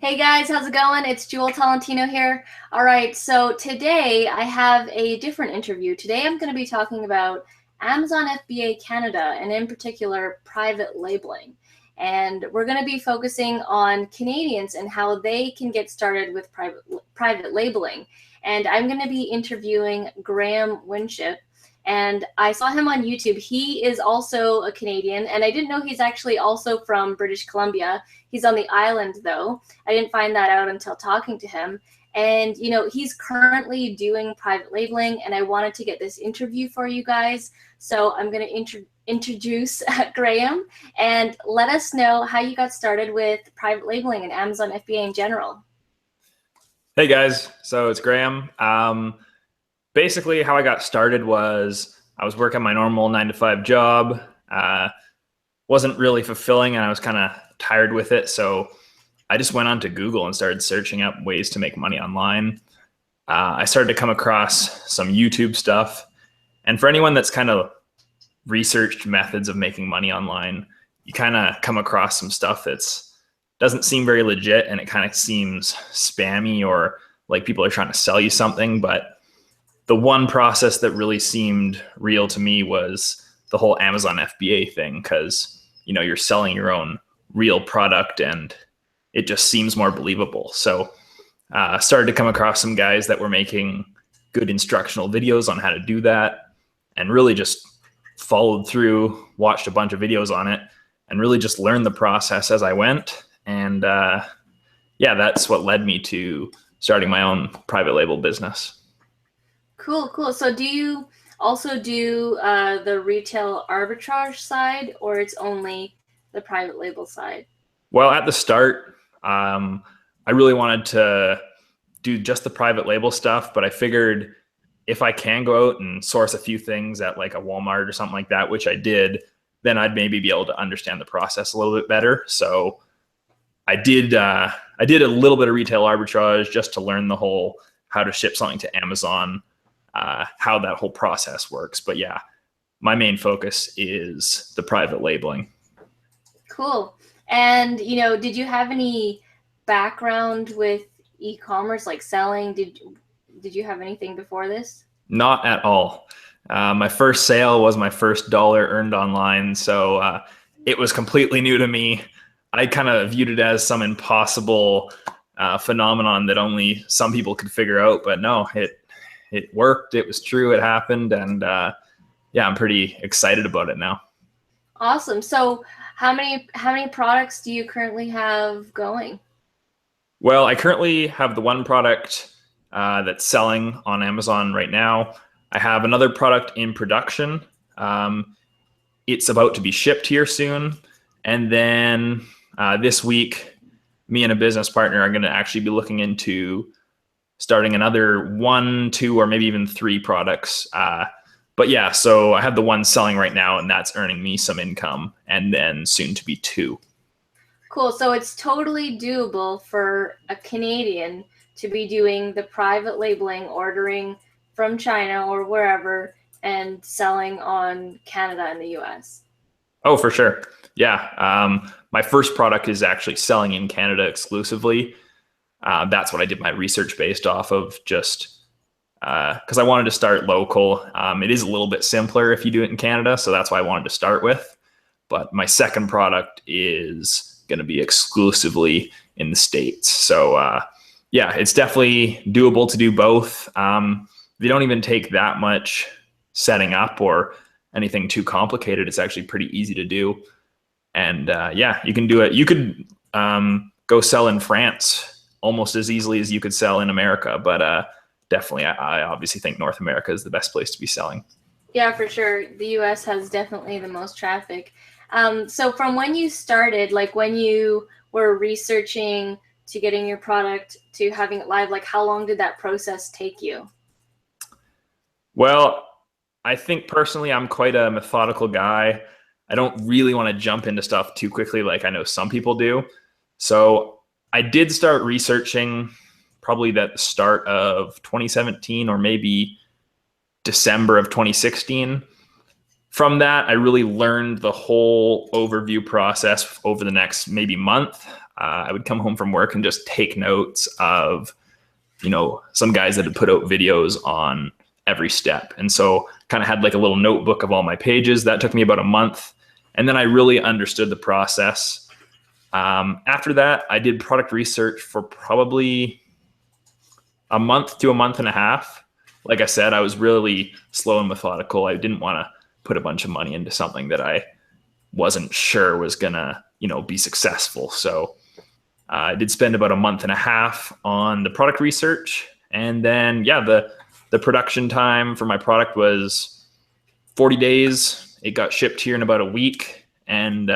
Hey guys, how's it going? It's Jewel Tolentino here. All right, so today I have a different interview. Today I'm going to be talking about Amazon FBA Canada and in particular private labeling. And we're going to be focusing on Canadians and how they can get started with private labeling. And I'm going to be interviewing Graham Winship. And I saw him on YouTube. He is also a Canadian, and I didn't know he's actually also from British Columbia. He's on the island, though. I didn't find that out until talking to him. And, you know, he's currently doing private labeling, and I wanted to get this interview for you guys. So I'm going to introduce Graham, and let us know how you got started with private labeling and Amazon FBA in general. Hey guys, so it's Graham. Basically how I got started was I was working my normal 9-to-5 job. Wasn't really fulfilling and I was kind of tired with it. So I just went onto Google and started searching up ways to make money online. I started to come across some YouTube stuff. And for anyone that's kind of researched methods of making money online, you kind of come across some stuff that's doesn't seem very legit and it kind of seems spammy or like people are trying to sell you something. But the one process that really seemed real to me was the whole Amazon FBA thing, because you're selling your own real product and it just seems more believable. So I started to come across some guys that were making good instructional videos on how to do that, and really just followed through, watched a bunch of videos on it, and really just learned the process as I went. And yeah, that's what led me to starting my own private label business. Cool. So do you also do the retail arbitrage side, or it's only the private label side? Well, at the start, I really wanted to do just the private label stuff, but I figured if I can go out and source a few things at like a Walmart or something like that, which I did, then I'd maybe be able to understand the process a little bit better. So I did a little bit of retail arbitrage just to learn the whole how to ship something to Amazon, how that whole process works. But yeah, my main focus is the private labeling. Cool. And, did you have any background with e-commerce, like selling? Did you have anything before this? Not at all. My first sale was my first dollar earned online. So it was completely new to me. I kind of viewed it as some impossible phenomenon that only some people could figure out. But no, it worked. It was true. It happened. And yeah, I'm pretty excited about it now. Awesome. So how many products do you currently have going? Well, I currently have the one product that's selling on Amazon right now. I have another product in production. It's about to be shipped here soon. And then this week, me and a business partner are going to actually be looking into starting another 1, 2, or maybe even 3 products. But yeah, so I have the one selling right now, and that's earning me some income, and then soon to be 2. Cool. So it's totally doable for a Canadian to be doing the private labeling, ordering from China or wherever, and selling on Canada and the US. Oh, for sure. Yeah. My first product is actually selling in Canada exclusively. That's what I did my research based off of, just because I wanted to start local. It is a little bit simpler if you do it in Canada, so that's why I wanted to start with. But my second product is going to be exclusively in the States. So yeah, it's definitely doable to do both. They don't even take that much setting up or anything too complicated. It's actually pretty easy to do. And yeah, you can do it. You could go sell in France almost as easily as you could sell in America. But definitely, I obviously think North America is the best place to be selling. Yeah, for sure. The US has definitely the most traffic. So from when you started, like when you were researching to getting your product to having it live, like how long did that process take you? Well, I think personally, I'm quite a methodical guy. I don't really want to jump into stuff too quickly like I know some people do. So I did start researching probably at the start of 2017 or maybe December of 2016. from that, I really learned the whole overview process over the next maybe month. I would come home from work and just take notes of, some guys that had put out videos on every step. And so kind of had like a little notebook of all my pages. That took me about a month. And then I really understood the process. After that, I did product research for probably a month to a month and a half. Like I said, I was really slow and methodical. I didn't want to put a bunch of money into something that I wasn't sure was gonna, be successful. So I did spend about a month and a half on the product research. And then, the production time for my product was 40 days. It got shipped here in about a week. And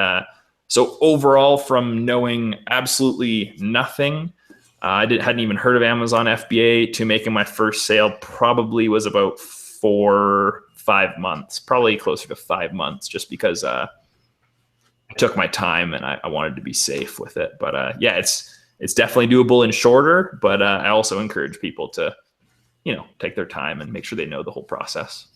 so overall, from knowing absolutely nothing, I hadn't even heard of Amazon FBA, to making my first sale probably was about 4-5 months, probably closer to 5 months, just because I took my time and I wanted to be safe with it. But it's definitely doable and shorter, but I also encourage people to, take their time and make sure they know the whole process.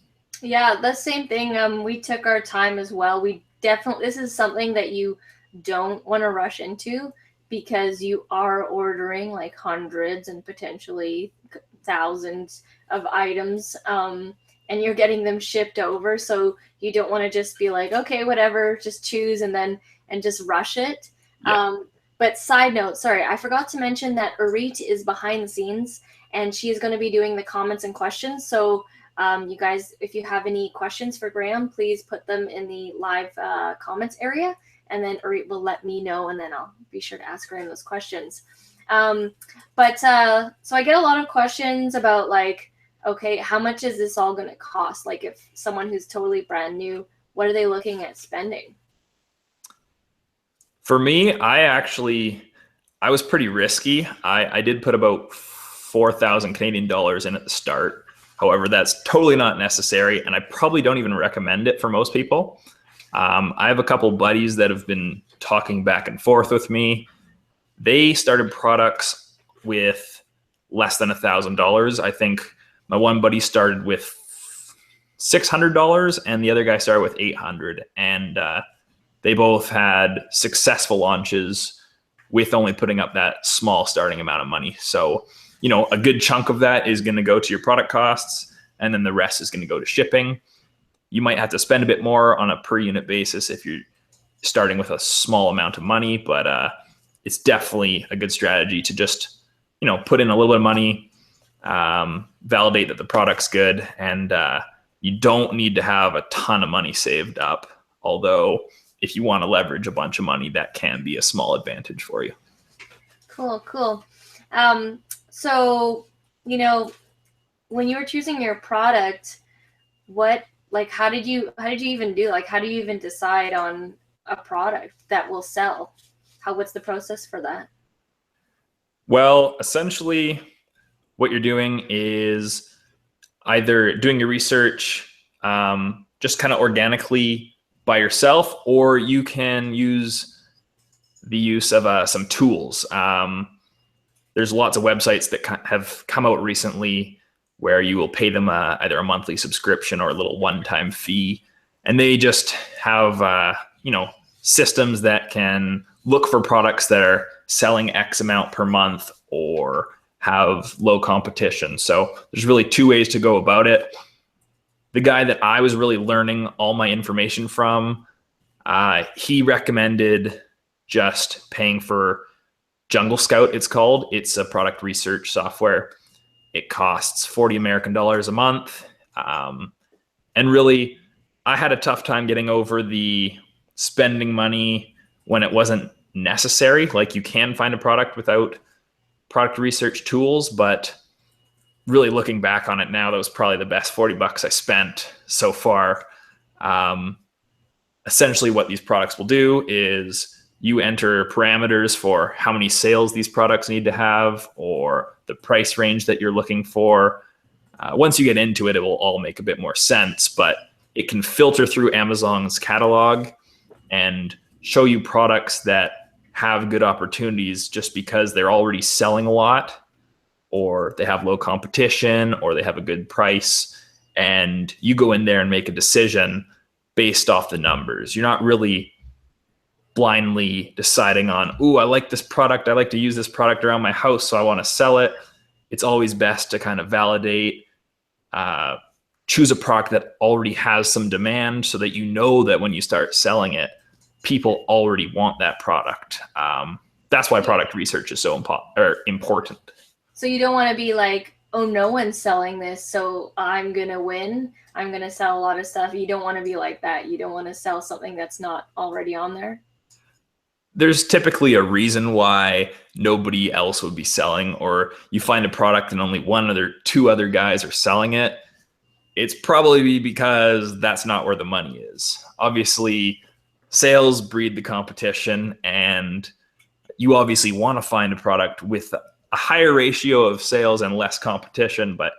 Yeah, the same thing. We took our time as well. This is something that you don't want to rush into, because you are ordering like hundreds and potentially thousands of items, and you're getting them shipped over. So you don't want to just be like, okay, whatever, just choose and just rush it. Yeah. But side note, sorry, I forgot to mention that Arit is behind the scenes, and she is going to be doing the comments and questions. So you guys, if you have any questions for Graham, please put them in the live comments area, and then Arit will let me know, and then I'll be sure to ask Graham those questions. So I get a lot of questions about like, okay, how much is this all going to cost? Like, if someone who's totally brand new, what are they looking at spending? For me, I was pretty risky. I did put about 4,000 Canadian dollars in at the start. However, that's totally not necessary, and I probably don't even recommend it for most people. I have a couple buddies that have been talking back and forth with me. They started products with less than $1,000. I think my one buddy started with $600, and the other guy started with $800. And they both had successful launches with only putting up that small starting amount of money. So, a good chunk of that is going to go to your product costs, and then the rest is going to go to shipping. You might have to spend a bit more on a per unit basis if you're starting with a small amount of money, but it's definitely a good strategy to just, put in a little bit of money, validate that the product's good, and you don't need to have a ton of money saved up. Although if you want to leverage a bunch of money, that can be a small advantage for you. Cool. So, when you were choosing your product, how did you even do? Like, how do you even decide on a product that will sell? What's the process for that? Well, essentially what you're doing is either doing your research just kind of organically by yourself, or you can use the use of some tools. There's lots of websites that have come out recently where you will pay them either a monthly subscription or a little one-time fee. And they just have, systems that can look for products that are selling X amount per month or have low competition. So there's really two ways to go about it. The guy that I was really learning all my information from, he recommended just paying for Jungle Scout, it's called. It's a product research software. It costs 40 American dollars a month. And really, I had a tough time getting over the spending money when it wasn't necessary. Like, you can find a product without product research tools, but really looking back on it now, that was probably the best $40 I spent so far. Essentially what these products will do is you enter parameters for how many sales these products need to have or the price range that you're looking for. Once you get into it, it will all make a bit more sense, but it can filter through Amazon's catalog and show you products that have good opportunities just because they're already selling a lot, or they have low competition, or they have a good price. And you go in there and make a decision based off the numbers. You're not really blindly deciding on, ooh, I like this product. I like to use this product around my house, so I want to sell it. It's always best to kind of validate, choose a product that already has some demand so that you know that when you start selling it, people already want that product. That's why product research is so important. So you don't want to be like, oh, no one's selling this, so I'm going to win. I'm going to sell a lot of stuff. You don't want to be like that. You don't want to sell something that's not already on there. There's typically a reason why nobody else would be selling, or you find a product and only two other guys are selling it. It's probably because that's not where the money is. Obviously, sales breed the competition, and you obviously want to find a product with a higher ratio of sales and less competition, but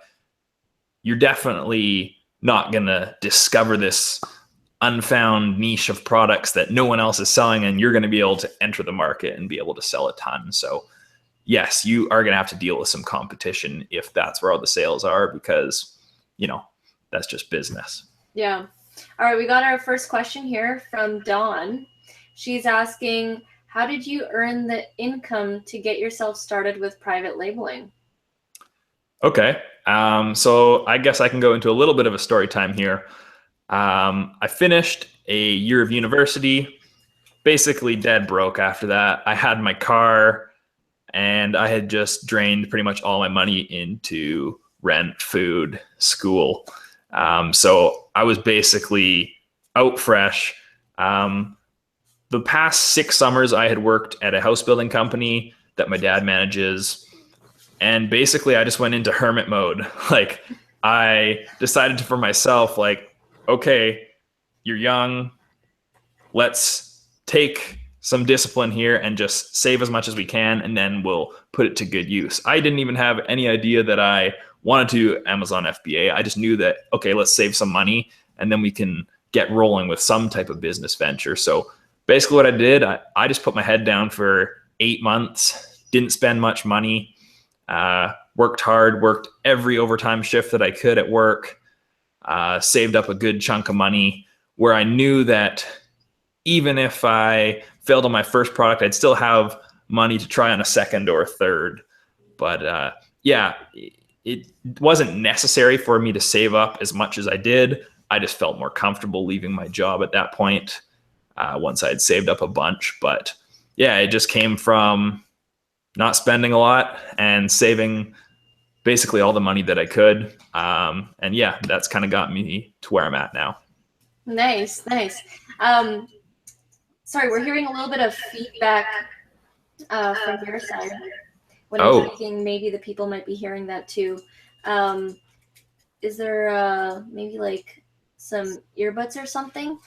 you're definitely not going to discover this unfound niche of products that no one else is selling, and you're going to be able to enter the market and be able to sell a ton. So yes, you are going to have to deal with some competition if that's where all the sales are, because, that's just business. Yeah. All right. We got our first question here from Dawn. She's asking, how did you earn the income to get yourself started with private labeling? Okay. So I guess I can go into a little bit of a story time here. I finished a year of university, basically dead broke after that. I had my car, and I had just drained pretty much all my money into rent, food, school. So I was basically out fresh. The past 6 summers, I had worked at a house building company that my dad manages. And basically, I just went into hermit mode. Like, I decided for myself, like, okay, you're young. Let's take some discipline here and just save as much as we can, and then we'll put it to good use. I didn't even have any idea that I wanted to do Amazon FBA. I just knew that, okay, let's save some money, and then we can get rolling with some type of business venture. So basically what I did, I just put my head down for 8 months, didn't spend much money, worked hard, worked every overtime shift that I could at work, saved up a good chunk of money, where I knew that even if I failed on my first product, I'd still have money to try on a second or a third. But yeah, it wasn't necessary for me to save up as much as I did. I just felt more comfortable leaving my job at that point, once I had saved up a bunch. But yeah, it just came from not spending a lot and saving basically all the money that I could. And yeah, that's kind of got me to where I'm at now. Nice. Sorry, we're hearing a little bit of feedback from your side. When I'm thinking maybe the people might be hearing that too. Is there maybe like some earbuds or something?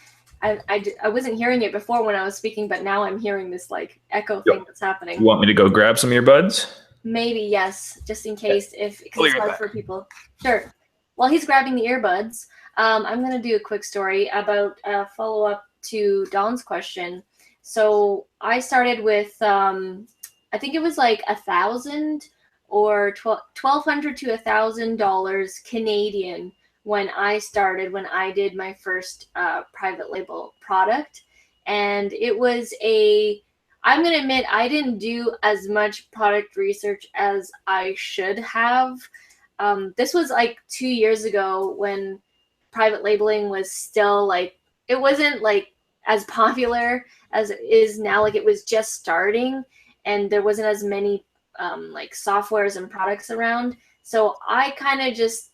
I wasn't hearing it before when I was speaking, but now I'm hearing this like echo thing that's happening. You want me to go grab some earbuds? Maybe, yes, just in case, because it's hard for people. Sure. While he's grabbing the earbuds, I'm going to do a quick story about follow-up to Dawn's question. So I started with, I think it was like $1,000 or $1,200 to $1,000 Canadian when I started, when I did my first private label product. And it was I'm going to admit, I didn't do as much product research as I should have. This was like 2 years ago when private labeling was still like, it wasn't like as popular as it is now. Like, it was just starting, and there wasn't as many like softwares and products around. So I kind of just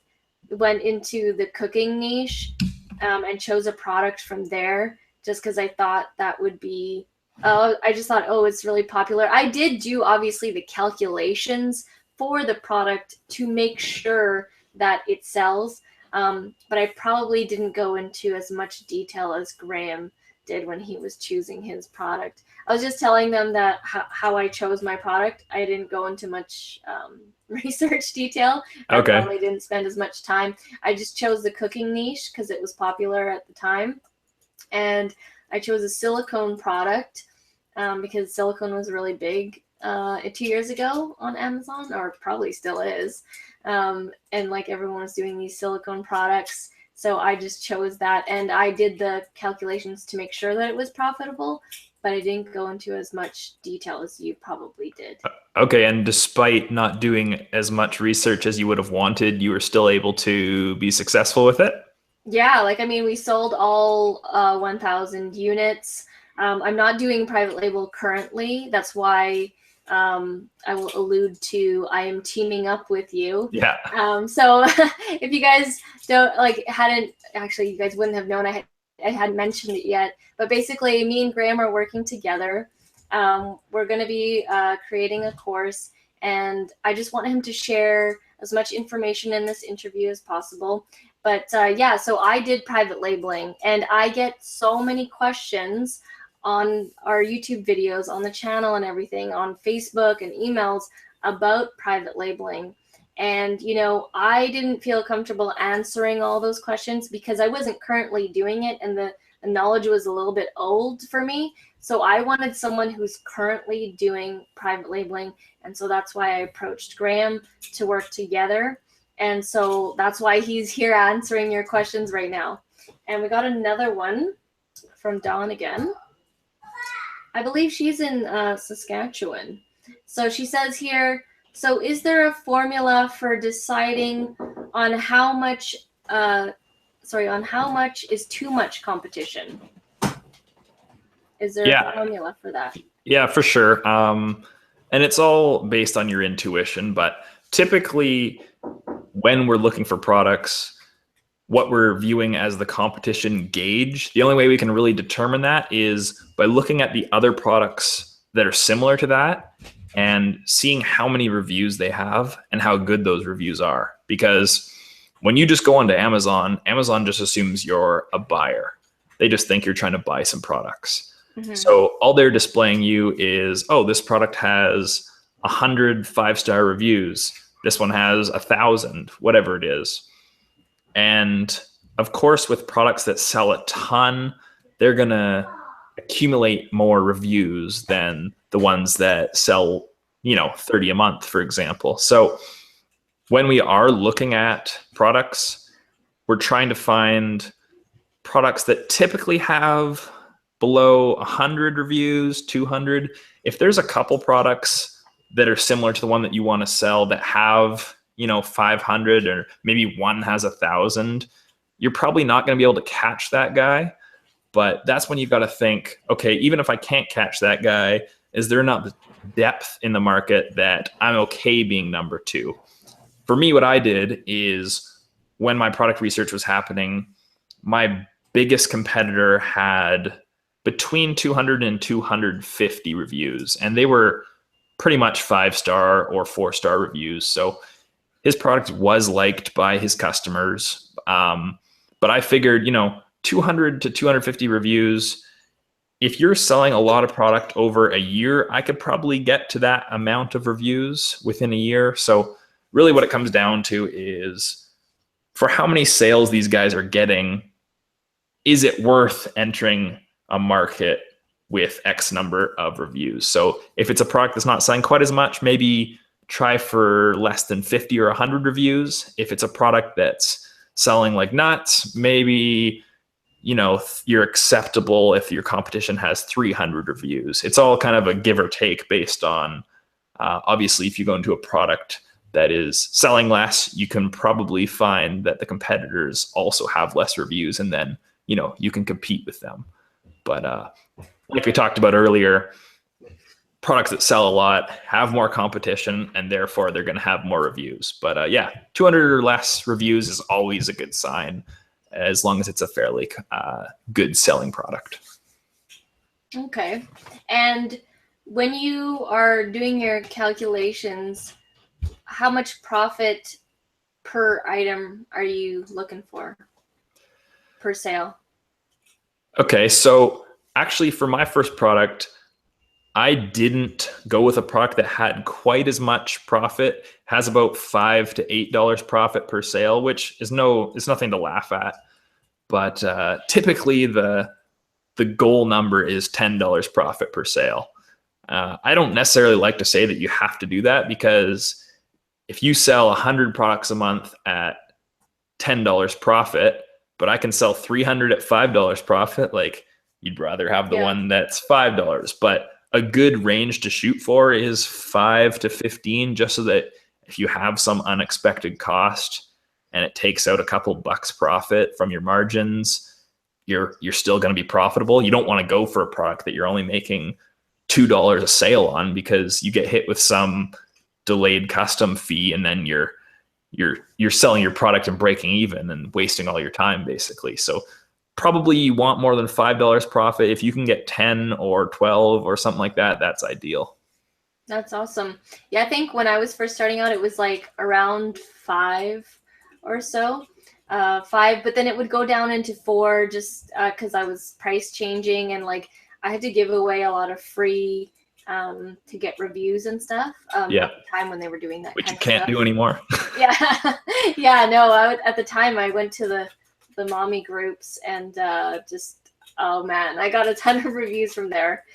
went into the cooking niche and chose a product from there, just because I thought that would be, I just thought, it's really popular. I did do obviously the calculations for the product to make sure that it sells, but I probably didn't go into as much detail as Graham did when he was choosing his product. I was just telling them that how I chose my product. I didn't go into much research detail. Okay. I probably didn't spend as much time. I just chose the cooking niche because it was popular at the time. And I chose a silicone product because silicone was really big 2 years ago on Amazon, or probably still is. And like everyone was doing these silicone products. So I just chose that, and I did the calculations to make sure that it was profitable, but I didn't go into as much detail as you probably did. Okay, and despite not doing as much research as you would have wanted, you were still able to be successful with it? Yeah, like, I mean, we sold all 1,000 units. I'm not doing private label currently. That's why I will allude to I am teaming up with you. Yeah. So if you guys don't hadn't actually, you guys wouldn't have known I hadn't mentioned it yet. But basically, me and Graham are working together. We're going to be creating a course, and I just want him to share as much information in this interview as possible. But yeah, so I did private labeling, and I get so many questions on our YouTube videos, on the channel and everything, on Facebook and emails about private labeling. And, you know, I didn't feel comfortable answering all those questions because I wasn't currently doing it, and the knowledge was a little bit old for me. So I wanted someone who's currently doing private labeling. And so that's why I approached Graham to work together. And so that's why he's here answering your questions right now. And we got another one from Dawn again. I believe she's in Saskatchewan. So she says here, so is there a formula for deciding on how much, on how much is too much competition? Is there a formula for that? Yeah, for sure. And it's all based on your intuition, but typically when we're looking for products, what we're viewing as the competition gauge, the only way we can really determine that is by looking at the other products that are similar to that and seeing how many reviews they have and how good those reviews are. Because when you just go onto Amazon, Amazon just assumes you're a buyer. They just think you're trying to buy some products. Mm-hmm. So all they're displaying you is, oh, this product has 100 5-star reviews. This one has 1,000, whatever it is. And of course, with products that sell a ton, they're going to accumulate more reviews than the ones that sell, 30 a month, for example. So when we are looking at products, we're trying to find products that typically have below 100 reviews, 200. If there's a couple products that are similar to the one that you want to sell that have 500, or maybe one has 1,000, you're probably not going to be able to catch that guy. But that's when you've got to think, okay, even if I can't catch that guy, is there enough depth in the market that I'm okay being number 2? For me, what I did is when my product research was happening, my biggest competitor had between 200 and 250 reviews, and they were pretty much 5-star or 4-star reviews. So his product was liked by his customers. But I figured, 200 to 250 reviews, if you're selling a lot of product over a year, I could probably get to that amount of reviews within a year. So really what it comes down to is, for how many sales these guys are getting, is it worth entering a market with X number of reviews? So if it's a product that's not selling quite as much, maybe try for less than 50 or 100 reviews. If it's a product that's selling like nuts, maybe, you're acceptable if your competition has 300 reviews. It's all kind of a give or take based on, obviously, if you go into a product that is selling less, you can probably find that the competitors also have less reviews, and then, you can compete with them. But like we talked about earlier, products that sell a lot have more competition, and therefore they're going to have more reviews. But 200 or less reviews is always a good sign, as long as it's a fairly good selling product. Okay. And when you are doing your calculations, how much profit per item are you looking for per sale? Okay, so actually for my first product, I didn't go with a product that had quite as much profit. Has about $5 to $8 profit per sale, which is nothing to laugh at. But typically the goal number is $10 profit per sale. I don't necessarily like to say that you have to do that, because if you sell 100 products a month at $10 profit, but I can sell 300 at $5 profit. Like, you'd rather have the one that's $5, but a good range to shoot for is 5 to 15, just so that if you have some unexpected cost and it takes out a couple bucks profit from your margins, you're still going to be profitable. You don't want to go for a product that you're only making $2 a sale on, because you get hit with some delayed custom fee, and then you're selling your product and breaking even and wasting all your time, basically. So probably you want more than $5 profit. If you can get 10 or 12 or something like that, that's ideal. That's awesome. Yeah, I think when I was first starting out, it was like around 5 or so. 5, but then it would go down into 4, just because I was price changing, and like I had to give away a lot of free to get reviews and stuff. At the time when they were doing that, which you can't do anymore. Yeah, no. At the time I went to the mommy groups, and oh man, I got a ton of reviews from there.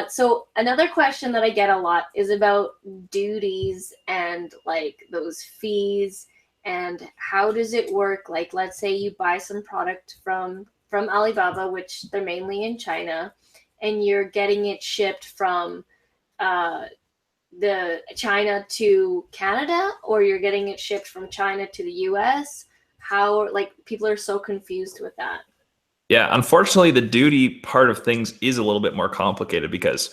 So another question that I get a lot is about duties and like those fees. And how does it work? Like, let's say you buy some product from Alibaba, which they're mainly in China, and you're getting it shipped from the China to Canada, or you're getting it shipped from China to the US. How, like, people are so confused with that. Yeah, unfortunately, the duty part of things is a little bit more complicated, because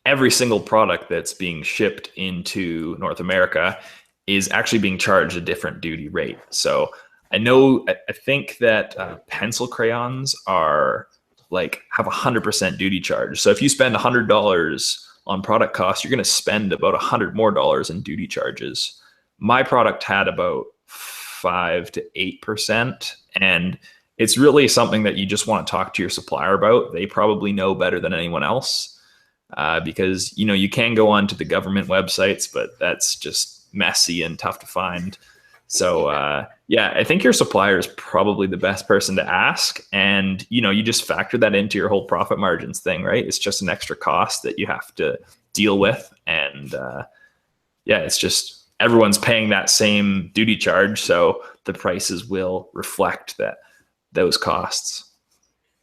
every single product that's being shipped into North America is actually being charged a different duty rate. So I think that pencil crayons are like have 100% duty charge. So if you spend $100 on product costs, you're going to spend about $100 more in duty charges. My product had about 5 to 8%, and it's really something that you just want to talk to your supplier about. They probably know better than anyone else, because you can go on to the government websites, but that's just messy and tough to find. So I think your supplier is probably the best person to ask, and you just factor that into your whole profit margins thing, right? It's just an extra cost that you have to deal with, and it's just everyone's paying that same duty charge, so the prices will reflect those costs.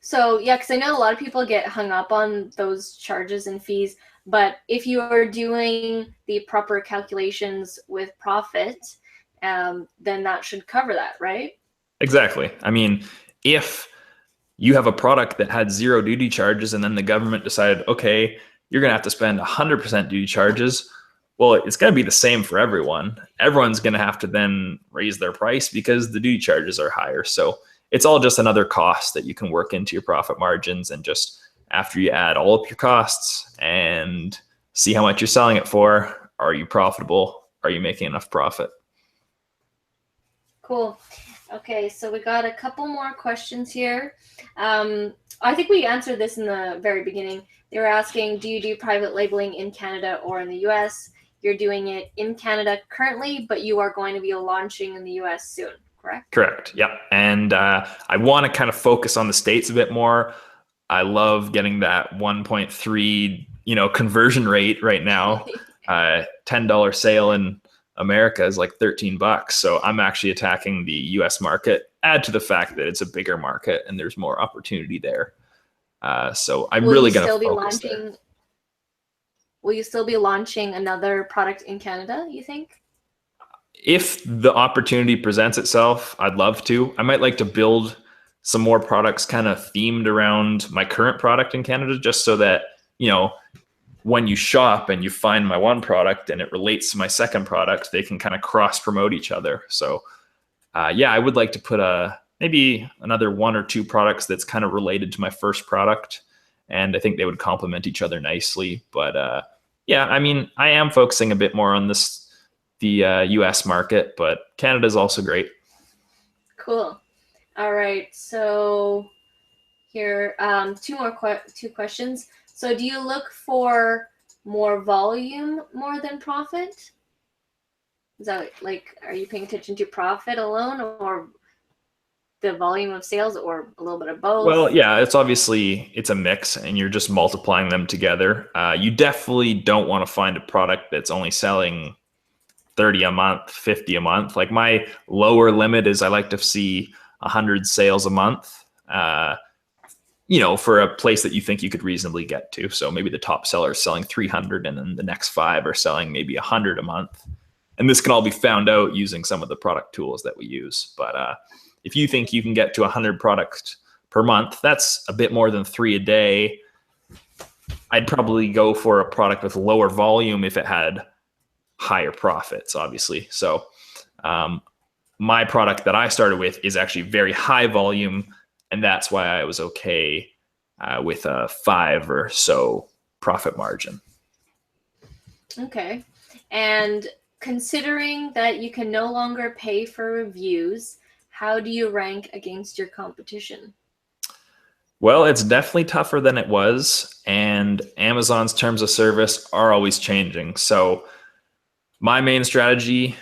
So yeah, because I know a lot of people get hung up on those charges and fees, but if you are doing the proper calculations with profit, then that should cover that, right? Exactly. I mean, if you have a product that had 0 duty charges, and then the government decided, okay, you're going to have to spend 100% duty charges, well, it's going to be the same for everyone. Everyone's going to have to then raise their price because the duty charges are higher. So it's all just another cost that you can work into your profit margins, and just after you add all up your costs and see how much you're selling it for, are you profitable? Are you making enough profit? Cool. Okay, so we got a couple more questions here. I think we answered this in the very beginning. They were asking, do you do private labeling in Canada or in the US? You're doing it in Canada currently, but you are going to be launching in the US soon, correct? Correct. Yep. And I want to kind of focus on the States a bit more. I love getting that 1.3, conversion rate right now. $10 sale in America is like $13. So I'm actually attacking the US market. Add to the fact that it's a bigger market and there's more opportunity there. So I'm really going to focus there. Will you still be launching another product in Canada, you think? If the opportunity presents itself, I'd love to. I might like to build some more products kind of themed around my current product in Canada, just so that, when you shop and you find my one product and it relates to my second product, they can kind of cross promote each other. So I would like to put maybe another 1 or 2 products that's kind of related to my first product. And I think they would complement each other nicely. But I mean, I am focusing a bit more on the US market, but Canada is also great. Cool. All right. So here, two questions. So do you look for more volume more than profit? Is that like, are you paying attention to profit alone, or the volume of sales, or a little bit of both? Well, yeah, it's a mix, and you're just multiplying them together. You definitely don't want to find a product that's only selling 30 a month, 50 a month. Like my lower limit is I like to see 100 sales a month, for a place that you think you could reasonably get to. So maybe the top seller is selling 300 and then the next 5 are selling maybe 100 a month. And this can all be found out using some of the product tools that we use. But if you think you can get to 100 products per month, that's a bit more than 3 a day. I'd probably go for a product with lower volume if it had higher profits, obviously. So my product that I started with is actually very high volume, and that's why I was okay with a 5 or so profit margin. Okay. And considering that you can no longer pay for reviews, how do you rank against your competition? Well, it's definitely tougher than it was, and Amazon's terms of service are always changing. So my main strategy,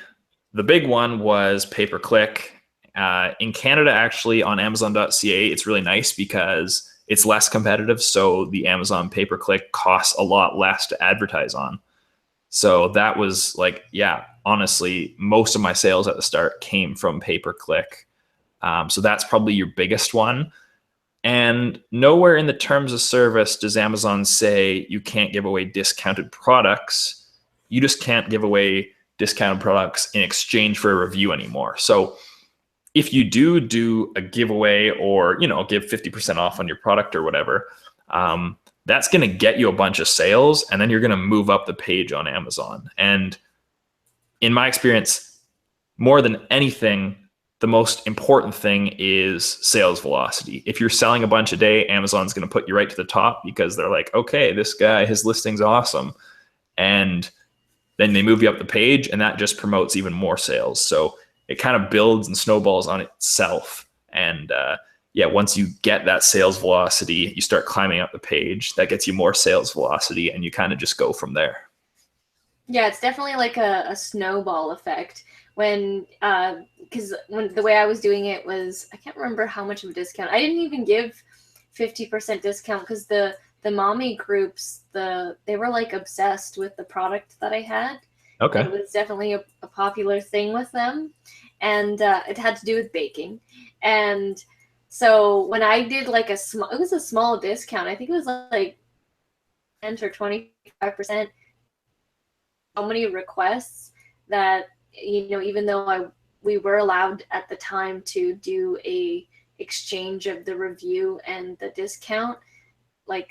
the big one, was pay-per-click. In Canada, actually, on Amazon.ca, it's really nice because it's less competitive. So the Amazon pay-per-click costs a lot less to advertise on. So that was like, yeah, honestly, most of my sales at the start came from pay-per-click. So that's probably your biggest one. And nowhere in the terms of service does Amazon say you can't give away discounted products. You just can't give away discounted products in exchange for a review anymore. So if you do a giveaway or, give 50% off on your product or whatever, that's going to get you a bunch of sales, and then you're going to move up the page on Amazon. And in my experience, more than anything, the most important thing is sales velocity. If you're selling a bunch a day, Amazon's going to put you right to the top because they're like, okay, this guy, his listing's awesome. And then they move you up the page, and that just promotes even more sales. So it kind of builds and snowballs on itself. And once you get that sales velocity, you start climbing up the page. That gets you more sales velocity, and you kind of just go from there. Yeah, it's definitely like a snowball effect. Because when the way I was doing it was, I can't remember how much of a discount. I didn't even give 50% discount because the mommy groups, they were like obsessed with the product that I had. Okay. It was definitely a popular thing with them, and it had to do with baking. And so when I did like it was a small discount. I think it was like 10 or 25%. So many requests that, even though we were allowed at the time to do a exchange of the review and the discount, like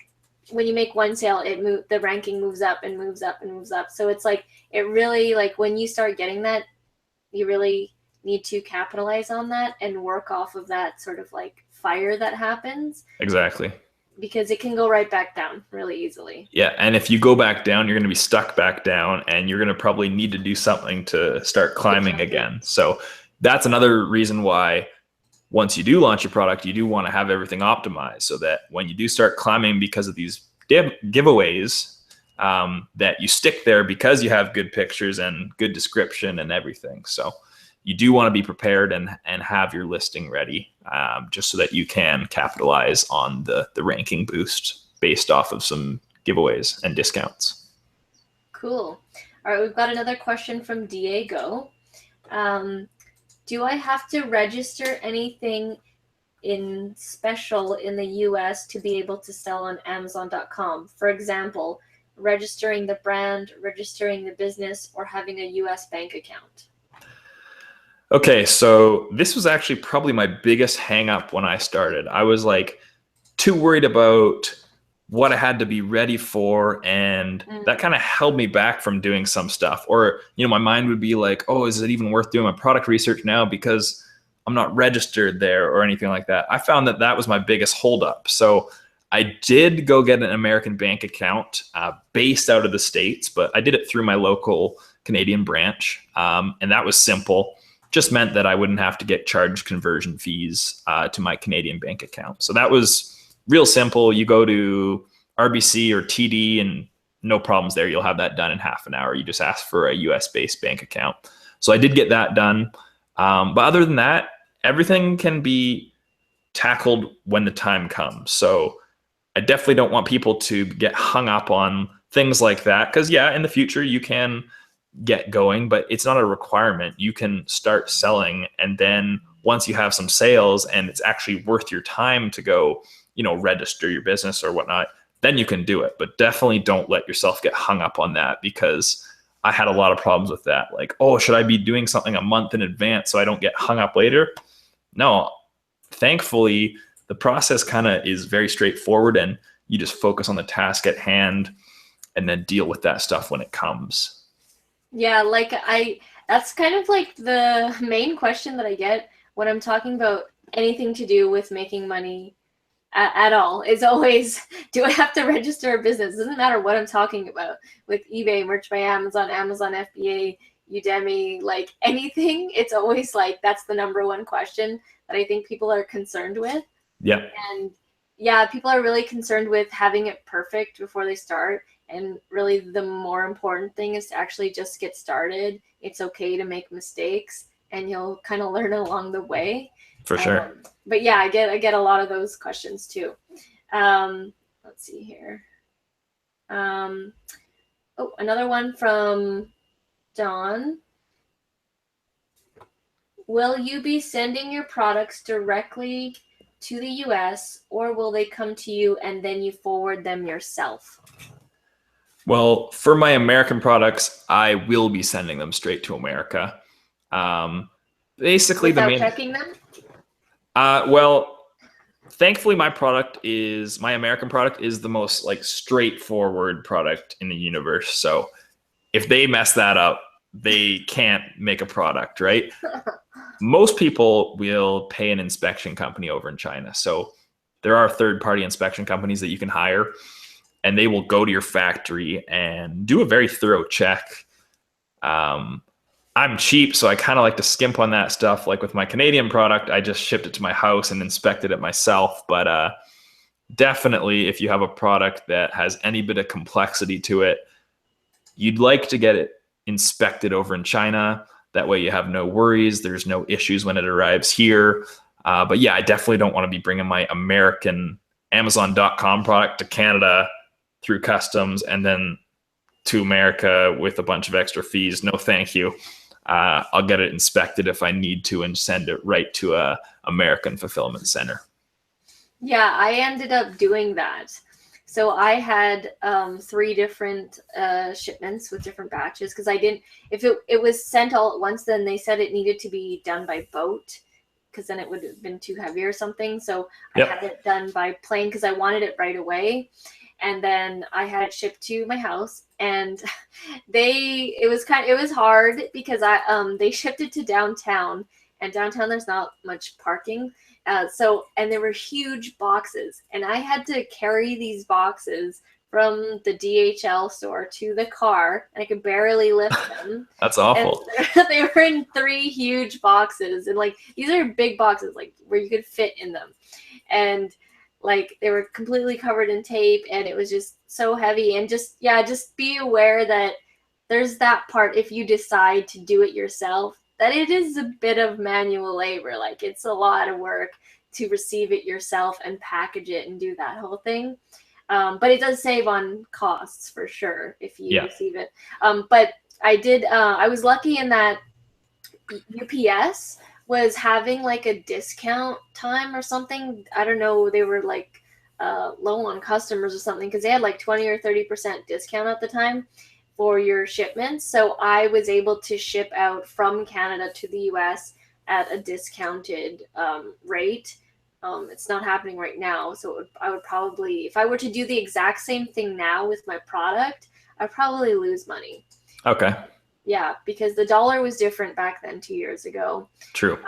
when you make one sale, the ranking moves up and moves up and moves up. So it's like, it really, like when you start getting that, you really need to capitalize on that and work off of that sort of like fire that happens. Exactly. Because it can go right back down really easily. Yeah, and if you go back down, you're going to be stuck back down, and you're going to probably need to do something to start climbing again. So that's another reason why once you do launch your product, you do want to have everything optimized so that when you do start climbing because of these giveaways, that you stick there because you have good pictures and good description and everything. So you do want to be prepared and have your listing ready, just so that you can capitalize on the ranking boost based off of some giveaways and discounts. Cool. All right, we've got another question from Diego. Do I have to register anything in special in the US to be able to sell on Amazon.com? For example, registering the brand, registering the business, or having a US bank account? Okay, so this was actually probably my biggest hang up when I started. I was like too worried about what I had to be ready for, and that kind of held me back from doing some stuff. Or, my mind would be like, oh, is it even worth doing my product research now because I'm not registered there or anything like that. I found that was my biggest holdup. So I did go get an American bank account based out of the States, but I did it through my local Canadian branch, and that was simple. Just meant that I wouldn't have to get charged conversion fees to my Canadian bank account. So that was real simple. You go to RBC or TD and no problems there. You'll have that done in half an hour. You just ask for a US-based bank account. So I did get that done. But other than that, everything can be tackled when the time comes. So I definitely don't want people to get hung up on things like that. Because, yeah, in the future, you can get going, but it's not a requirement. You can start selling, and then once you have some sales and it's actually worth your time to go, register your business or whatnot, then you can do it. But definitely don't let yourself get hung up on that, because I had a lot of problems with that. Like, oh, should I be doing something a month in advance so I don't get hung up later? No, thankfully, the process kind of is very straightforward, and you just focus on the task at hand and then deal with that stuff when it comes. Yeah, that's kind of like the main question that I get when I'm talking about anything to do with making money at all, is always, do I have to register a business? It doesn't matter what I'm talking about with eBay, Merch by Amazon, Amazon FBA, Udemy, like anything. It's always like, that's the number one question that I think people are concerned with. Yeah. And yeah, people are really concerned with having it perfect before they start. And really the more important thing is to actually just get started. It's okay to make mistakes, and you'll kind of learn along the way. For sure. But yeah, I get a lot of those questions too. Let's see here. Oh, another one from Dawn. Will you be sending your products directly to the US, or will they come to you and then you forward them yourself? Well, for my American products, I will be sending them straight to America. Basically, without checking them? Well, thankfully, my American product is the most straightforward product in the universe. So if they mess that up, they can't make a product, right? Most people will pay an inspection company over in China. So there are third-party inspection companies that you can hire, and they will go to your factory and do a very thorough check. I'm cheap, so I kind of like to skimp on that stuff. Like with my Canadian product, I just shipped it to my house and inspected it myself. But definitely, if you have a product that has any bit of complexity to it, you'd like to get it inspected over in China. That way you have no worries. There's no issues when it arrives here. But yeah, I definitely don't want to be bringing my American Amazon.com product to Canada through customs and then to America with a bunch of extra fees. No, thank you. I'll get it inspected if I need to and send it right to a American fulfillment center. Yeah, I ended up doing that. So I had 3 different shipments with different batches, because I didn't, if it was sent all at once, then they said it needed to be done by boat, because then it would have been too heavy or something. So Yep. I had it done by plane because I wanted it right away. And then I had it shipped to my house, and it was hard because they shipped it to downtown, and downtown there's not much parking. And there were huge boxes, and I had to carry these boxes from the DHL store to the car, and I could barely lift them. That's awful. And they were in 3 huge boxes, and these are big boxes, where you could fit in them. And they were completely covered in tape, and it was just so heavy. And just be aware that there's that part, if you decide to do it yourself, that it is a bit of manual labor. It's a lot of work to receive it yourself and package it and do that whole thing. But it does save on costs for sure if you receive it. But I was lucky in that UPS was having a discount time or something. I don't know. They were low on customers or something, because they had 20 or 30% discount at the time for your shipments. So I was able to ship out from Canada to the US at a discounted rate. It's not happening right now. So I would probably, if I were to do the exact same thing now with my product, I'd probably lose money. Okay. Yeah, because the dollar was different back then 2 years ago. True.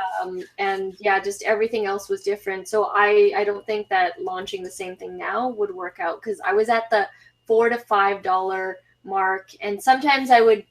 And yeah, just everything else was different. So I don't think that launching the same thing now would work out, because I was at the $4 to $5 mark. And sometimes I would,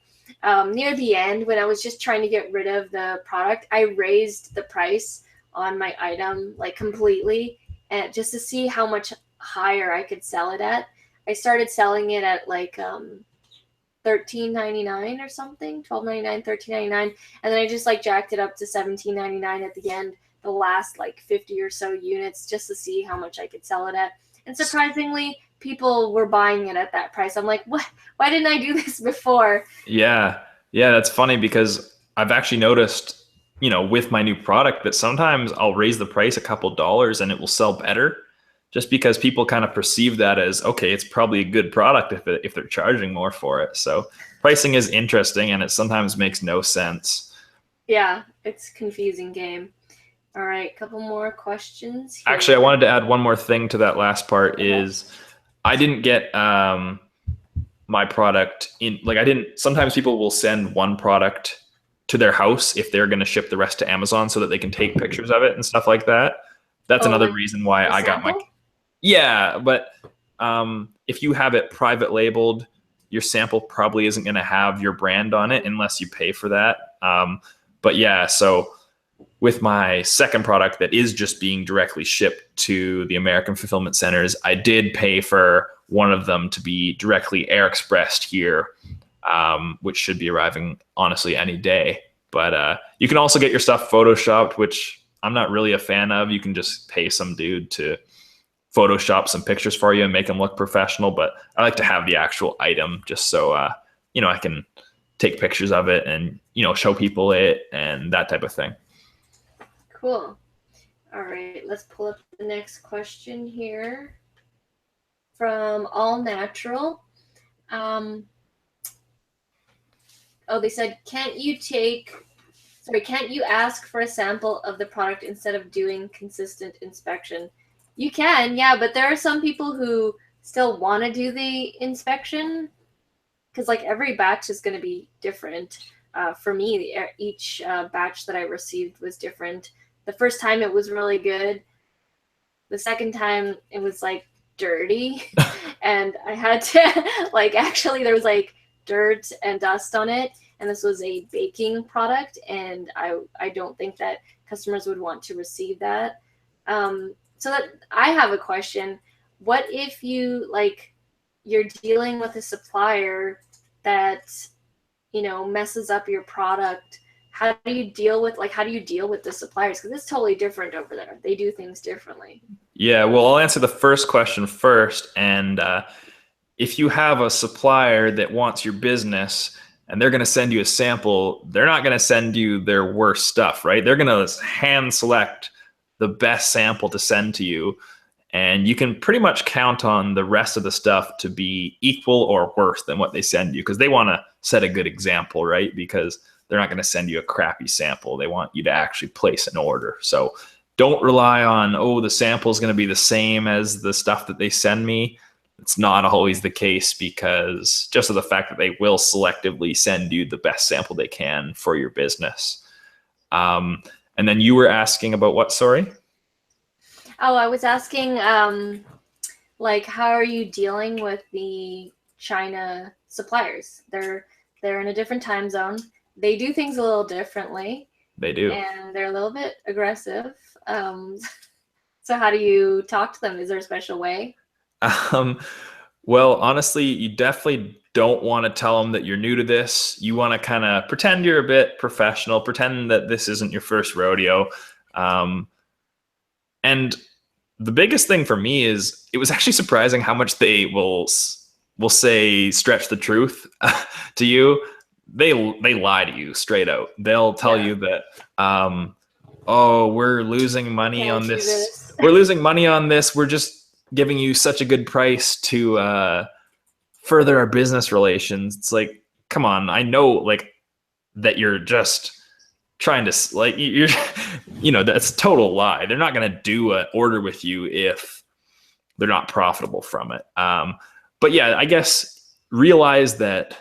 near the end, when I was just trying to get rid of the product, I raised the price on my item completely, and just to see how much higher I could sell it at. I started selling it at $13.99 or something, $12.99, $13.99, and then I just jacked it up to $17.99 at the end, the last 50 or so units, just to see how much I could sell it at. And surprisingly, people were buying it at that price. I'm like, what? Why didn't I do this before? Yeah. Yeah, that's funny because I've actually noticed, with my new product that sometimes I'll raise the price a couple dollars and it will sell better just because people kind of perceive that as, okay, it's probably a good product if they're charging more for it. So pricing is interesting and it sometimes makes no sense. Yeah, it's a confusing game. All right, couple more questions Actually, I here. wanted to add one more thing to that last part Okay. is I didn't get my product in, like, I didn't, sometimes people will send one product to their house if they're going to ship the rest to Amazon so that they can take pictures of it and stuff like that. That's Oh, another like reason why a I got my, sample? yeah, but if you have it private labeled, your sample probably isn't going to have your brand on it unless you pay for that. But yeah, so with my second product that is just being directly shipped to the American fulfillment centers, I did pay for one of them to be directly air expressed here, which should be arriving honestly any day. But you can also get your stuff photoshopped, which I'm not really a fan of. You can just pay some dude to Photoshop some pictures for you and make them look professional. But I like to have the actual item just so, I can take pictures of it and, show people it and that type of thing. Cool. All right, let's pull up the next question here from All Natural. They said, can't you ask for a sample of the product instead of doing consistent inspection? You can, yeah, but there are some people who still want to do the inspection because like every batch is going to be different. For me, each batch that I received was different. The first time it was really good. The second time it was like dirty and I had to actually there was like dirt and dust on it, and this was a baking product, and I don't think that customers would want to receive that. So that I have a question. What if you're dealing with a supplier that messes up your product? How do you deal with the suppliers? Because it's totally different over there. They do things differently. Yeah, well, I'll answer the first question first. And if you have a supplier that wants your business and they're going to send you a sample, they're not going to send you their worst stuff, right? They're going to hand select the best sample to send to you. And you can pretty much count on the rest of the stuff to be equal or worse than what they send you because they want to set a good example, right? Because they're not going to send you a crappy sample. They want you to actually place an order. So don't rely on, the sample is going to be the same as the stuff that they send me. It's not always the case because just of the fact that they will selectively send you the best sample they can for your business. And then you were asking about what, sorry? Oh, I was asking, how are you dealing with the China suppliers? They're in a different time zone. They do things a little differently. They do. And they're a little bit aggressive. So how do you talk to them? Is there a special way? Well, honestly, you definitely don't want to tell them that you're new to this. You want to kind of pretend you're a bit professional, pretend that this isn't your first rodeo. And the biggest thing for me is it was actually surprising how much they will say stretch the truth to you. They lie to you straight out. They'll tell you that, we're losing money on this. We're losing money on this. We're just giving you such a good price to further our business relations. It's like, come on, I know that you're just trying to you're that's a total lie. They're not going to do an order with you if they're not profitable from it. But yeah, I guess realize that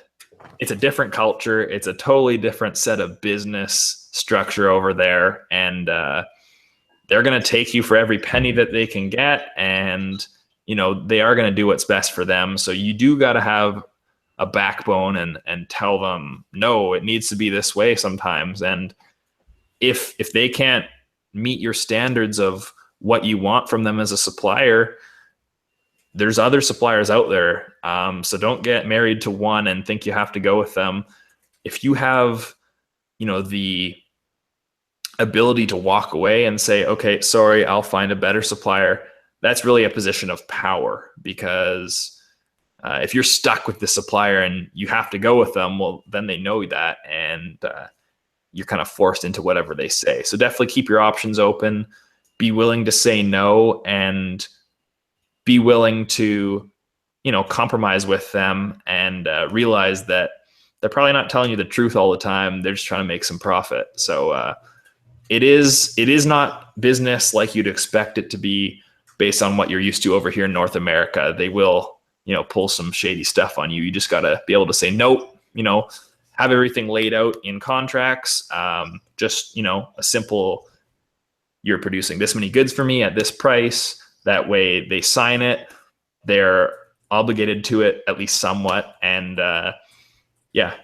it's a different culture. It's a totally different set of business structure over there. And they're going to take you for every penny that they can get. And, they are going to do what's best for them. So you do got to have a backbone and tell them, no, it needs to be this way sometimes. And if they can't meet your standards of what you want from them as a supplier, there's other suppliers out there. So don't get married to one and think you have to go with them. If you have, the ability to walk away and say, okay, sorry, I'll find a better supplier, that's really a position of power because if you're stuck with the supplier and you have to go with them, well, then they know that, and you're kind of forced into whatever they say. So definitely keep your options open, be willing to say no, and be willing to, compromise with them, and realize that they're probably not telling you the truth all the time. They're just trying to make some profit. So it is not business like you'd expect it to be based on what you're used to over here in North America. They will, pull some shady stuff on you. You just got to be able to say nope, have everything laid out in contracts. Just, a simple, you're producing this many goods for me at this price. That way they sign it. They're obligated to it at least somewhat. And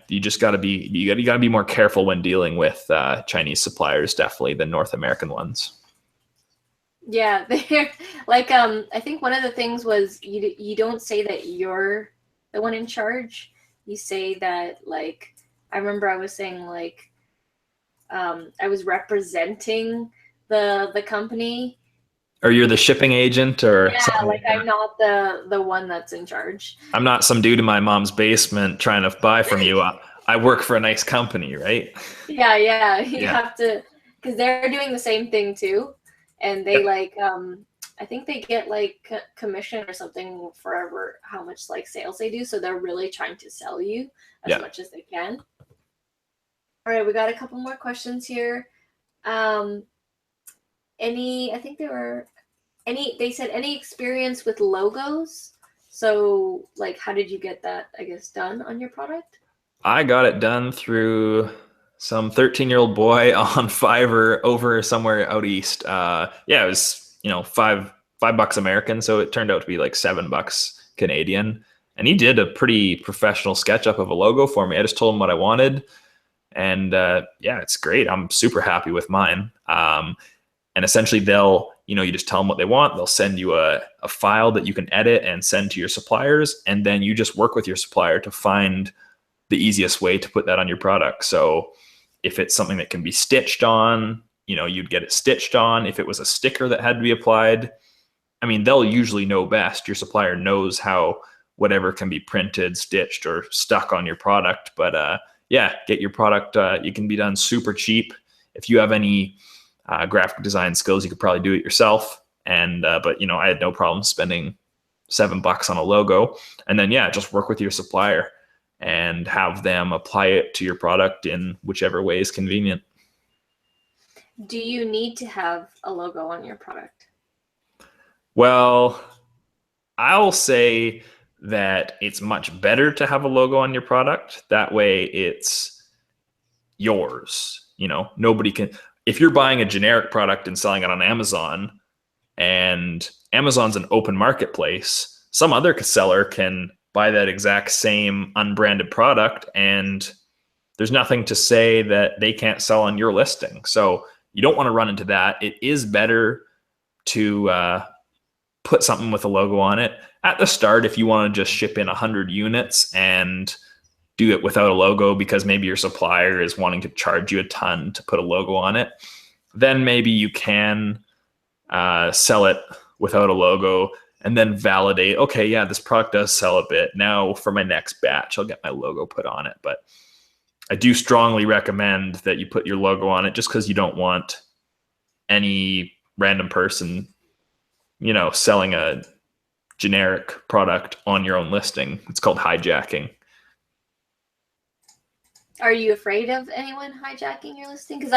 you just got to be, you got to be more careful when dealing with Chinese suppliers, definitely, than North American ones. Yeah, they're like, I think one of the things was you don't say that you're the one in charge. You say that, like, I remember I was saying, like, I was representing the company. Or you're the shipping agent, or something like I'm not the one that's in charge. I'm not some dude in my mom's basement trying to buy from you. I work for a nice company, right? Yeah. You have to, because they're doing the same thing too. And they I think they get like commission or something for how much like sales they do. So they're really trying to sell you as much as they can. All right, we got a couple more questions here. They said any experience with logos? So like, how did you get that, I guess, done on your product? I got it done through some 13-year-old boy on Fiverr over somewhere out east. It was, $5 American. So it turned out to be like $7 Canadian. And he did a pretty professional SketchUp of a logo for me. I just told him what I wanted. And it's great. I'm super happy with mine. And essentially you just tell them what they want. They'll send you a file that you can edit and send to your suppliers. And then you just work with your supplier to find the easiest way to put that on your product. So if it's something that can be stitched on, you'd get it stitched on. If it was a sticker that had to be applied, they'll usually know best. Your supplier knows how whatever can be printed, stitched, or stuck on your product. But get your product. You can be done super cheap. If you have any graphic design skills, you could probably do it yourself. And but I had no problem spending $7 on a logo. And then just work with your supplier and have them apply it to your product in whichever way is convenient. Do you need to have a logo on your product? Well, I'll say that it's much better to have a logo on your product. That way it's yours. Nobody can, if you're buying a generic product and selling it on Amazon, and Amazon's an open marketplace, some other seller can buy that exact same unbranded product, and there's nothing to say that they can't sell on your listing. So you don't want to run into that. It is better to put something with a logo on it at the start. If you want to just ship in 100 units and do it without a logo because maybe your supplier is wanting to charge you a ton to put a logo on it, then maybe you can sell it without a logo and then validate, okay, this product does sell a bit. Now for my next batch, I'll get my logo put on it. But I do strongly recommend that you put your logo on it, just because you don't want any random person, selling a generic product on your own listing. It's called hijacking. Are you afraid of anyone hijacking your listing? Because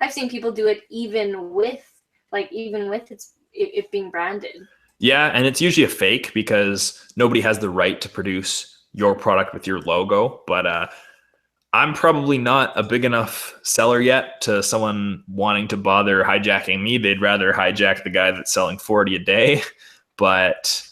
I've seen people do it even with it being branded. Yeah, and it's usually a fake because nobody has the right to produce your product with your logo. But I'm probably not a big enough seller yet to someone wanting to bother hijacking me. They'd rather hijack the guy that's selling 40 a day. But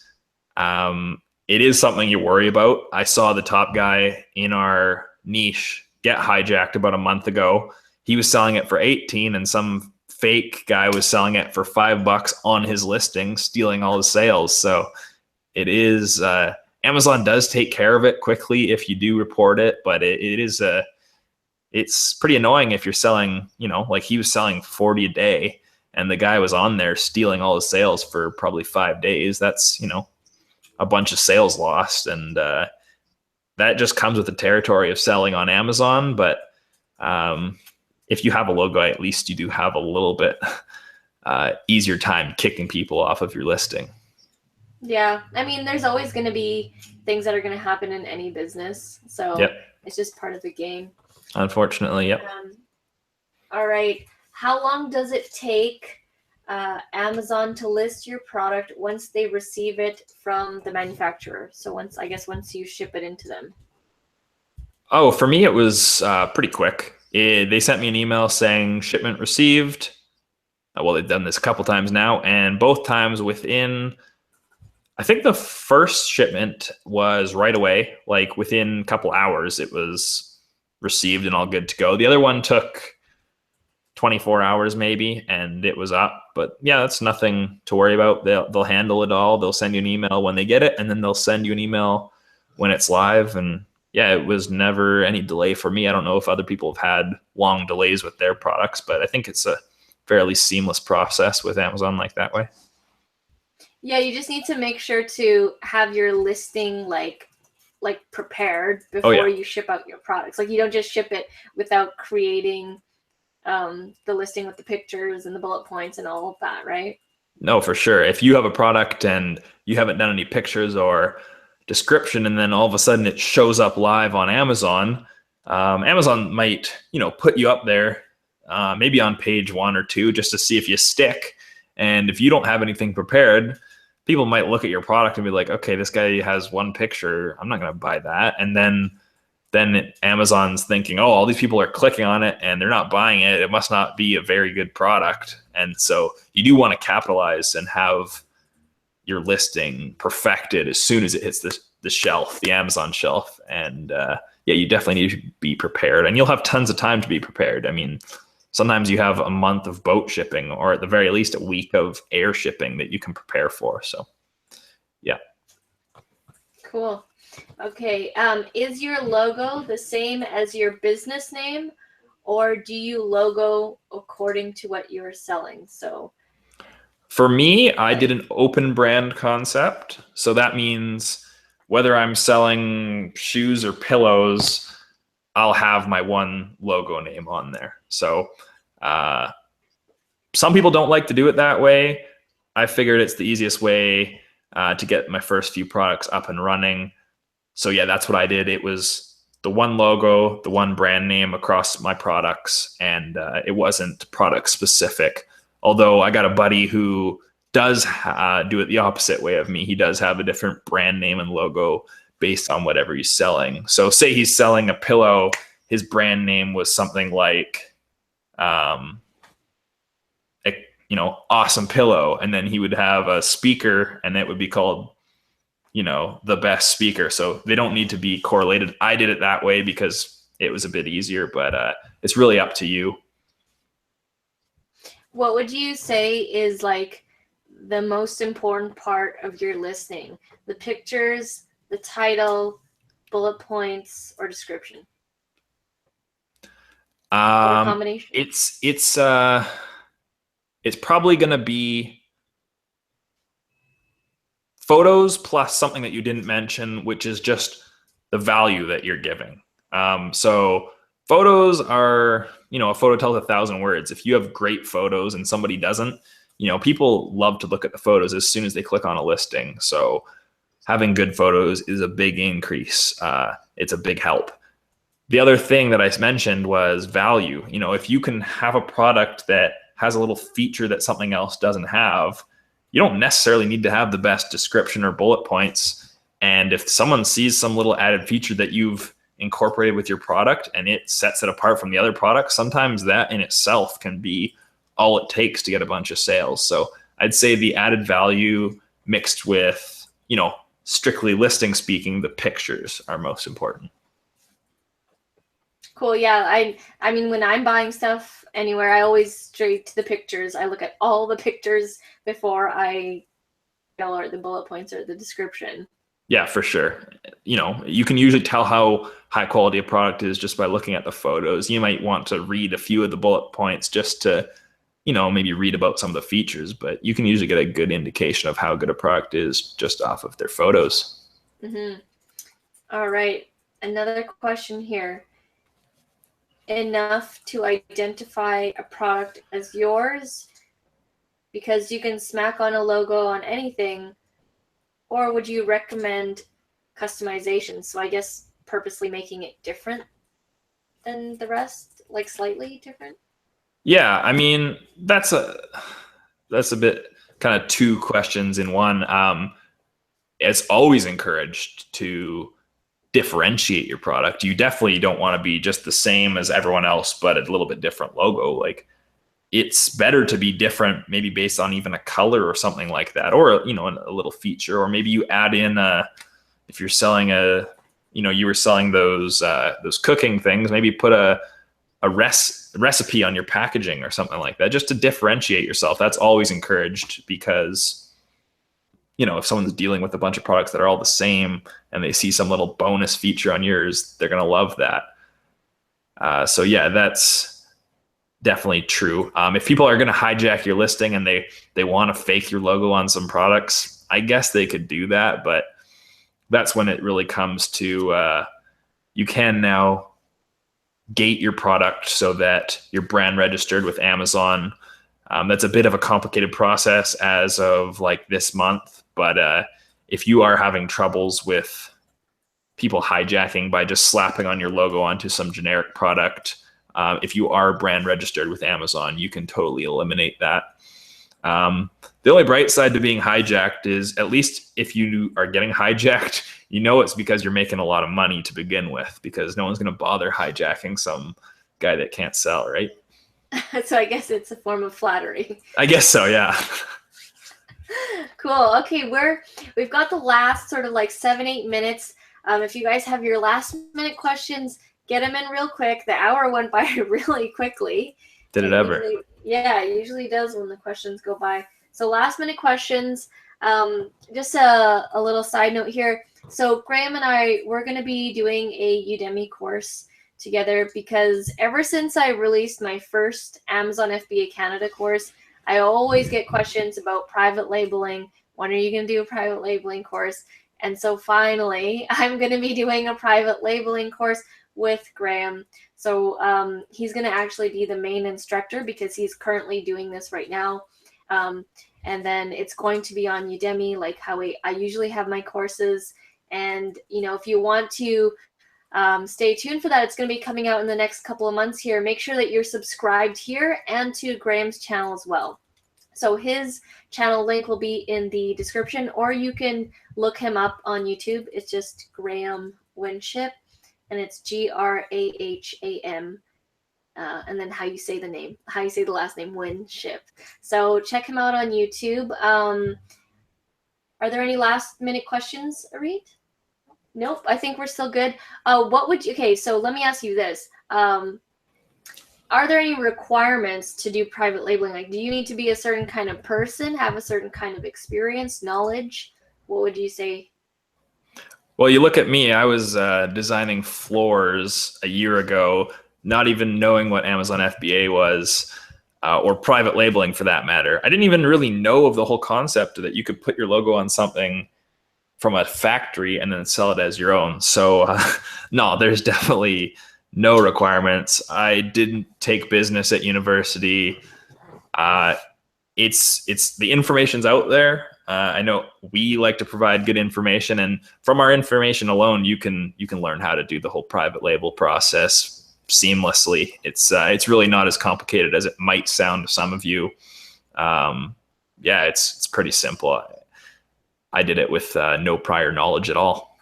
it is something you worry about. I saw the top guy in our niche get hijacked about a month ago. He was selling it for 18, and some fake guy was selling it for $5 on his listing, stealing all his sales. So it is Amazon does take care of it quickly if you do report it, but it's pretty annoying if you're selling, like he was selling 40 a day and the guy was on there stealing all his sales for probably 5 days. That's, a bunch of sales lost. And that just comes with the territory of selling on Amazon. But if you have a logo, at least you do have a little bit easier time kicking people off of your listing. Yeah, I mean, there's always going to be things that are going to happen in any business, so it's just part of the game. Unfortunately, yep. All right, how long does it take Amazon to list your product once they receive it from the manufacturer? So once you ship it into them. Oh, for me, it was pretty quick. They sent me an email saying shipment received. Well, they've done this a couple times now, and both times within, I think the first shipment was right away, like within a couple hours, it was received and all good to go. The other one took 24 hours maybe, and it was up. But yeah, that's nothing to worry about. They'll handle it all. They'll send you an email when they get it, and then they'll send you an email when it's live. And yeah, it was never any delay for me. I don't know if other people have had long delays with their products, but I think it's a fairly seamless process with Amazon like that way. Yeah, you just need to make sure to have your listing like prepared before you ship out your products. Like you don't just ship it without creating the listing with the pictures and the bullet points and all of that, right? No, for sure. If you have a product and you haven't done any pictures or description, and then all of a sudden it shows up live on Amazon, Amazon might, put you up there maybe on page 1 or 2 just to see if you stick. And if you don't have anything prepared, people might look at your product and be like, okay, this guy has one picture, I'm not going to buy that. And then Amazon's thinking, oh, all these people are clicking on it and they're not buying it. It must not be a very good product. And so you do want to capitalize and have your listing perfected as soon as it hits the shelf, the Amazon shelf. And you definitely need to be prepared, and you'll have tons of time to be prepared. I mean, sometimes you have a month of boat shipping, or at the very least a week of air shipping that you can prepare for. So yeah. Cool. Okay. Is your logo the same as your business name, or do you logo according to what you're selling? So for me, I did an open brand concept. So that means whether I'm selling shoes or pillows, I'll have my one logo name on there. So some people don't like to do it that way. I figured it's the easiest way to get my first few products up and running. So yeah, that's what I did. It was the one logo, the one brand name across my products, and it wasn't product specific. Although I got a buddy who does do it the opposite way of me. He does have a different brand name and logo based on whatever he's selling. So say he's selling a pillow, his brand name was something like, awesome pillow. And then he would have a speaker and it would be called, the best speaker. So they don't need to be correlated. I did it that way because it was a bit easier, but it's really up to you. What would you say is like the most important part of your listing? The pictures, the title, bullet points, or description? Or a combination? It's probably going to be photos plus something that you didn't mention, which is just the value that you're giving. So photos are, a photo tells 1,000 words. If you have great photos and somebody doesn't, people love to look at the photos as soon as they click on a listing. So having good photos is a big increase. It's a big help. The other thing that I mentioned was value. If you can have a product that has a little feature that something else doesn't have, you don't necessarily need to have the best description or bullet points. And if someone sees some little added feature that you've incorporated with your product and it sets it apart from the other products, sometimes that in itself can be all it takes to get a bunch of sales. So I'd say the added value mixed with, strictly listing speaking, the pictures are most important. Cool. Yeah. I mean, when I'm buying stuff anywhere, I always straight to the pictures. I look at all the pictures before I or the bullet points or the description. Yeah, for sure. You can usually tell how high quality a product is just by looking at the photos. You might want to read a few of the bullet points just to maybe read about some of the features, but you can usually get a good indication of how good a product is just off of their photos. Mm-hmm. All right. Another question here. Enough to identify a product as yours because you can smack on a logo on anything, or would you recommend customization? So I guess purposely making it different than the rest, like slightly different? Yeah, I mean, that's a bit kind of two questions in one. It's always encouraged to differentiate your product. You definitely don't want to be just the same as everyone else, but a little bit different logo. Like, it's better to be different, maybe based on even a color or something like that, or a little feature, or maybe you add in if you're selling you were selling those cooking things, maybe put a recipe on your packaging or something like that, just to differentiate yourself. That's always encouraged, because if someone's dealing with a bunch of products that are all the same and they see some little bonus feature on yours, they're going to love that. So yeah, that's definitely true. If people are going to hijack your listing and they want to fake your logo on some products, I guess they could do that, but that's when it really comes to you can now gate your product so that you're brand registered with Amazon. That's a bit of a complicated process as of like this month, but if you are having troubles with people hijacking by just slapping on your logo onto some generic product, if you are brand registered with Amazon, you can totally eliminate that. The only bright side to being hijacked is, at least if you are getting hijacked, it's because you're making a lot of money to begin with, because no one's going to bother hijacking some guy that can't sell, right? So I guess it's a form of flattery. I guess so, yeah. Cool. Okay, we've got the last sort of like 7-8 minutes. If you guys have your last minute questions, get them in real quick. The hour went by really quickly. Did it ever? It usually does when the questions go by. So last minute questions. Just a little side note here. So Graham and I, we're going to be doing a Udemy course together, because ever since I released my first Amazon FBA Canada course, I always get questions about private labeling. When are you going to do a private labeling course? And so finally, I'm going to be doing a private labeling course with Graham. So he's going to actually be the main instructor, because he's currently doing this right now. And then it's going to be on Udemy, like how I usually have my courses. And, if you want to stay tuned for that, it's going to be coming out in the next couple of months here. Make sure that you're subscribed here and to Graham's channel as well. So his channel link will be in the description, or you can look him up on YouTube. It's just Graham Winship, and it's Graham. And then how you say the last name, Winship. So check him out on YouTube. Are there any last minute questions, Arit? Nope, I think we're still good. Okay, so let me ask you this. Are there any requirements to do private labeling? Like, do you need to be a certain kind of person, have a certain kind of experience, knowledge? What would you say? Well, you look at me, I was designing floors a year ago, not even knowing what Amazon FBA was, or private labeling for that matter. I didn't even really know of the whole concept that you could put your logo on something from a factory and then sell it as your own. So no, there's definitely no requirements. I didn't take business at university. It's the information's out there. I know we like to provide good information, and from our information alone, you can learn how to do the whole private label process seamlessly. It's really not as complicated as it might sound to some of you. Yeah, it's pretty simple. I did it with no prior knowledge at all.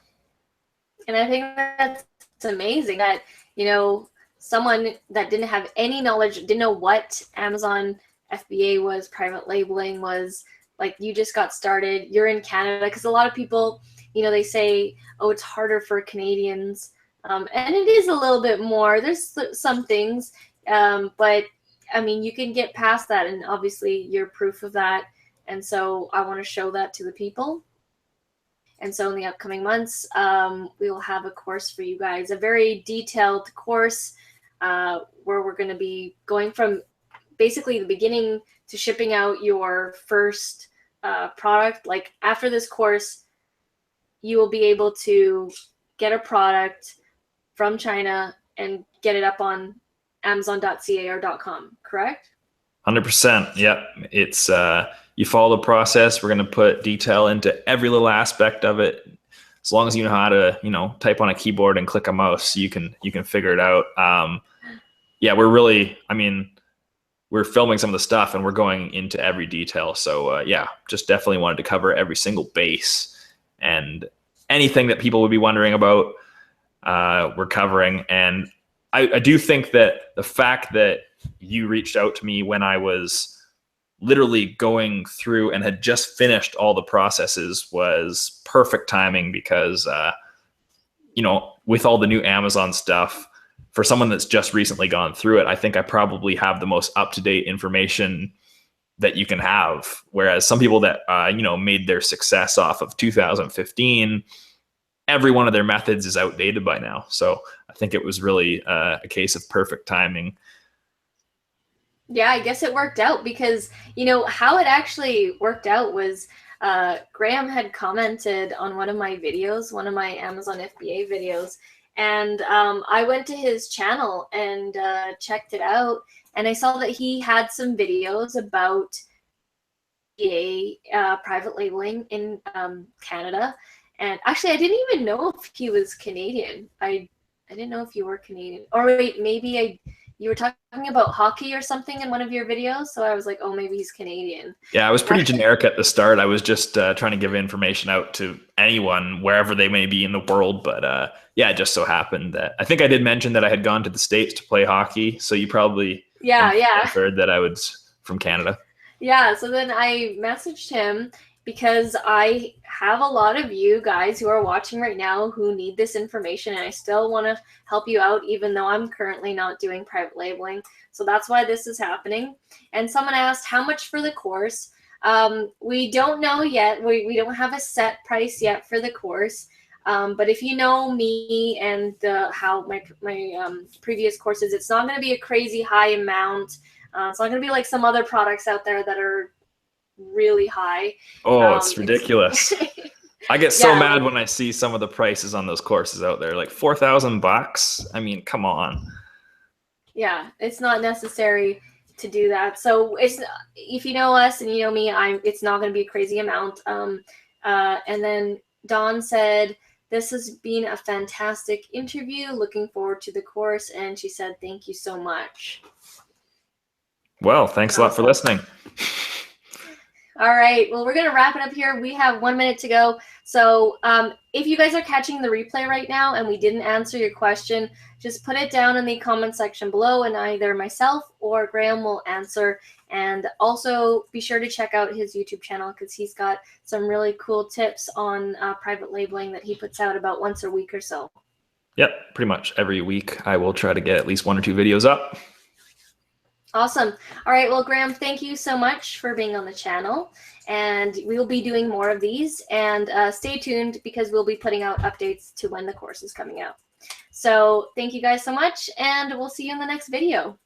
And I think that's amazing that, someone that didn't have any knowledge, didn't know what Amazon FBA was, private labeling was, like, you just got started, you're in Canada, because a lot of people, they say, oh, it's harder for Canadians. And it is a little bit more. There's some things, but I mean, you can get past that, and obviously you're proof of that. And so I want to show that to the people. And so in the upcoming months, we will have a course for you guys, a very detailed course where we're going to be going from basically the beginning to shipping out your first product. Like after this course, you will be able to get a product from China and get it up on Amazon.ca or .com, correct? 100%. Yep. It's you follow the process. We're going to put detail into every little aspect of it. As long as you know how to, type on a keyboard and click a mouse, you can figure it out. Yeah, we're filming some of the stuff and we're going into every detail. So yeah, just definitely wanted to cover every single base, and anything that people would be wondering about, we're covering. And I do think that the fact that you reached out to me when I was literally going through and had just finished all the processes was perfect timing, because with all the new Amazon stuff, for someone that's just recently gone through it, I think I probably have the most up-to-date information that you can have. Whereas some people that made their success off of 2015, every one of their methods is outdated by now. So I think it was really a case of perfect timing. Yeah, I guess it worked out, because how it actually worked out was Graham had commented on one of my videos, one of my Amazon FBA videos, and I went to his channel and checked it out, and I saw that he had some videos about FBA private labeling in Canada. And actually, I didn't even know if he was Canadian. I didn't know if you were Canadian. Or wait, maybe you were talking about hockey or something in one of your videos, so I was like, oh, maybe he's Canadian. Yeah, I was pretty generic at the start. I was just trying to give information out to anyone, wherever they may be in the world. But yeah, it just so happened that I think I did mention that I had gone to the States to play hockey, so you probably heard that I was from Canada. Yeah, so then I messaged him, because I have a lot of you guys who are watching right now who need this information, and I still want to help you out, even though I'm currently not doing private labeling. So that's why this is happening. And someone asked, how much for the course? We don't know yet. We don't have a set price yet for the course. But if you know me and how my previous courses, it's not going to be a crazy high amount. It's not going to be like some other products out there that are really high. Oh, it's ridiculous. I get so mad when I see some of the prices on those courses out there, like $4,000. I mean, come on. Yeah, it's not necessary to do that. So if you know us and you know me, it's not going to be a crazy amount. And then Dawn said, this has been a fantastic interview. Looking forward to the course. And she said, thank you so much. Well, thanks a lot for listening. All right, well, we're going to wrap it up here. We have 1 minute to go. So if you guys are catching the replay right now and we didn't answer your question, just put it down in the comment section below, and either myself or Graham will answer. And also be sure to check out his YouTube channel, because he's got some really cool tips on private labeling that he puts out about once a week or so. Yep, pretty much every week I will try to get at least 1 or 2 videos up. Awesome. All right. Well, Graham, thank you so much for being on the channel. And we'll be doing more of these. And stay tuned, because we'll be putting out updates to when the course is coming out. So thank you guys so much, and we'll see you in the next video.